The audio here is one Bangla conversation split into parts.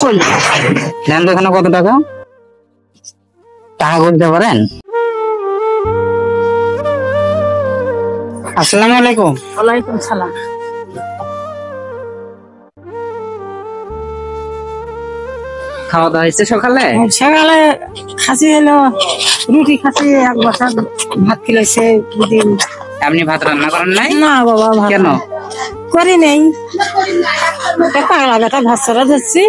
দেন তো এখানে কত টাকা? টাকা বলতে পারেন? আসসালামু আলাইকুম। ওয়ালাইকুম সালাম। খাওয়া দাওয়া হয়েছে সকালে? সকালে খাসি এলো, রুটি খাসি, এক বছর ভাত খেলেছে দুদিন। আপনি ভাত রান্না করেন নাই? না বাবা, ভাত কেন? করি নেই। পাগলা বেটা ভাত ছাড়া ধরছি,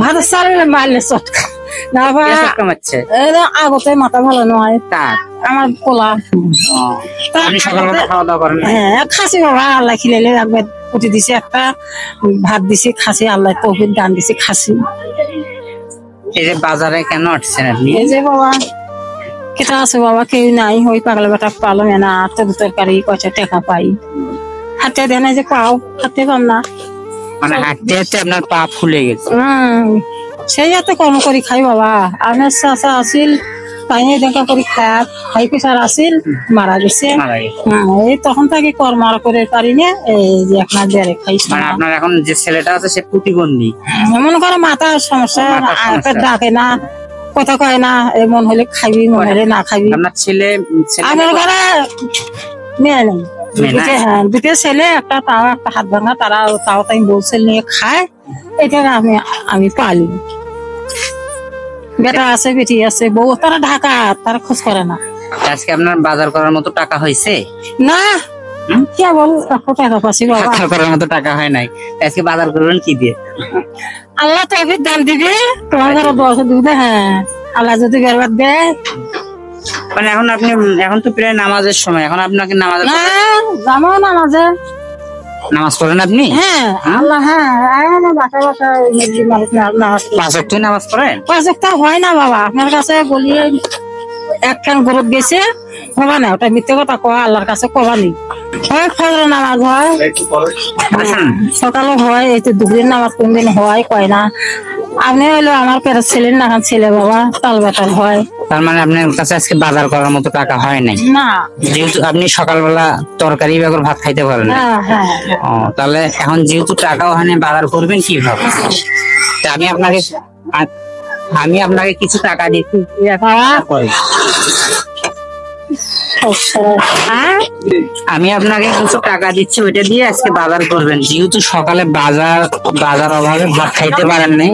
ভাত ছাড়লে মারলে চটকা না বা কামাচ্ছে আগতে মাথা ভালো নয় তার আমার পোলা। আপনি সকালবেলা খাওয়া দাওয়া করেন? হ্যাঁ খাসি বাবা, আল্লাহ খিলাইলে একবার পুঁটি দিছে, একটা ভাত দিছে খাসি, আল্লাহ তৌফিক দান দিছে খাসি। এই যে বাজারে কেন আসছেন আপনি? এই যে বাবা কেটা আছে বাবা, কেউ নাই, ওই পাগলা বেটা পালো না, তরকারি কয়টা টাকা পাই, হাতে দেয় না যে পাও, হাতে পাম না, মানে হাঁটতে হাঁটতে আপনার পা ফুলে গেছে? সেই এত কর্ম করি খাই বাবা। আমার চাষা আসিল তাই দেখা করি খাই পেশার আসিল, মারা গেছে। এই তখন থেকে কর্ম আর করে পারি না, এই যে আপনার বেড়ে খাই। মানে আপনার এখন যে ছেলেটা আছে সে প্রতিবন্ধী? মনে করো মাথার সমস্যা, ডাকে না, কথা কয় না, মন হলে খাইবি, মন হলে না খাইবি। আপনার ছেলে আমার ঘরে মেয়ে নেই, দুটো ছেলে, একটা তাও একটা হাত ভাঙা, তাও তাই বলছে নিয়ে খায়, এটা আমি পালি। বেটা আছে, বেটি আছে, বউ, তারা ঢাকা, তারা খোঁজ করে না। আজকে আপনার বাজার করার মতো টাকা হয়েছে? না কেবল টাকা পাচ্ছি বাবা, বাজার করার মতো টাকা হয় নাই। আজকে বাজার করবেন কি দিয়ে? আল্লাহ তো দান দিবে, তোমার ঘরে দশ দিবে। হ্যাঁ আল্লাহ যদি বেরবার দেয়। মানে এখন তো প্রায় নামাজের সময়, এখন আপনাকে নামাজ নামাজ পড়েন আপনি? হ্যাঁ আল্লাহ, হ্যাঁ বাসায় বাসায় নামাজ পড়েন? 5 ওয়াক্ত হয় না বাবা, আপনার কাছে বলি একখান গরত গেছে কবা না, ওটা মিথ্যে কথা কওয়া, আল্লাহর কাছে কবা নেই। হয় ফজর নামাজ হয়, সকালে হয়, এই তো দুপুরের নামাজ কোনদিন হয়, কয় না। আপনি হইলো আমার পেটের ছেলের না ছেলে বাবা, তাল বেতাল হয়। তার মানে আপনার কাছে আজকে বাজার করার মতো টাকা হয় নাই? না, যেহেতু আপনি সকালবেলা তরকারি বেগুন ভাত খাইতে পারেন না, তাহলে এখন যেহেতু টাকাও হয় না, বাজার করবেন কিভাবে? আমি আপনাকে কিছু টাকা দিচ্ছি, আমি আপনাকে কিছু টাকা দিচ্ছি, ওইটা দিয়ে আজকে বাজার করবেন। যেহেতু সকালে বাজার অভাবে ভাত খাইতে পারেন নাই,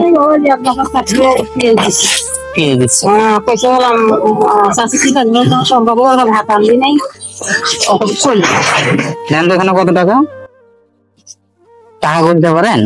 কত টাকা? টাকা বলতে পারেন?